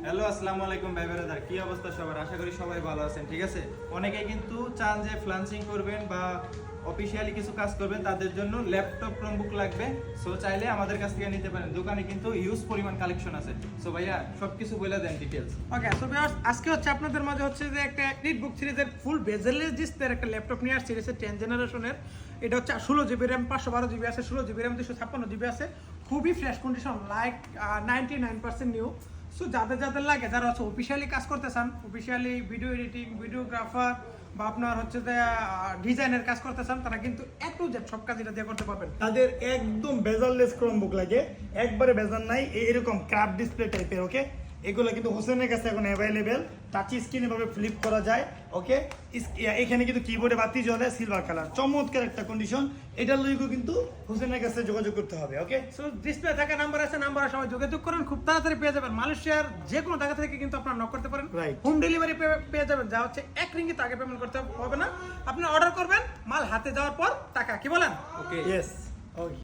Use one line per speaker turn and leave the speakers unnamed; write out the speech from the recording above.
Hello আসসালামু আলাইকুম ভাই ব্রাদার, কি অবস্থা সবার? আশা করি সবাই ভালো আছেন। ঠিক আছে, অনেকেই কিন্তু চান যে ফ্রিল্যান্সিং করবেন বা অফিসিয়ালি কিছু কাজ করবেন, তাদের জন্য ল্যাপটপ ক্রোমবুক লাগবে। সো চাইলে আমাদের কাছ থেকে নিতে পারেন, দোকানে কিন্তু হিউজ পরিমাণ কালেকশন আছে। সো ভাইয়া সবকিছু বলে দেন ডিটেইলস।
ওকে, সো ভিউয়ার্স, আজকে হচ্ছে আপনাদের মাঝে হচ্ছে যে একটা নিটবুক সিরিজের ফুল বেজেলেস ডিসপ্লের একটা ল্যাপটপ নিয়ে আসছি। এটা 10 জেনারেশনের। এটা হচ্ছে 16 জিবি র্যাম, 512 জিবি আছে, 16 জিবি র্যাম, 256 জিবি আছে। খুবই fresh condition, like 99% new. So যাদের লাগে, যারা হচ্ছে অফিসিয়ালি কাজ করতে চান, অফিসিয়ালি ভিডিও এডিটিং, ভিডিওগ্রাফার বা আপনার হচ্ছে যে ডিজাইনের কাজ করতে চান, তারা কিন্তু A to Z সব কাজ এটা দিয়ে করতে পারবেন।
তাদের একদম বেজারলেস ক্রোমবুক লাগে, একবারে বেজার নাই, এরকম কার্ভ ডিসপ্লে টাইপের। ওকে, এগুলো কিন্তু হোসেনের কাছে এখন অ্যাভেলেবেল। টাচ স্ক্রিন এভাবে ফ্লিপ করা যায়। ওকে, এখানে কিন্তু কিবোর্ডে বাতি জ্বলে, সিলভার কালার, চমৎকার একটা কন্ডিশন। এটার লইগো কিন্তু হোসেনের কাছে যোগাযোগ করতে হবে। ওকে,
সো ডিসপ্লে থাকা নাম্বার আছে, নাম্বারে সবাই যোগাযোগ করেন, খুব তাড়াতাড়ি পেয়ে যাবেন। মালয়েশিয়ার যে কোনো জায়গা থেকে কিন্তু আপনারা নক করতে পারেন।
Right.
হোম ডেলিভারি পেয়ে যাবেন, যা হচ্ছে 1 রিঙ্গিত আগে পেমেন্ট করতে হবে না। আপনি অর্ডার করবেন, মাল হাতে যাওয়ার পর টাকা, কি বলেন?
ওকে,
ইয়েস, ওকে।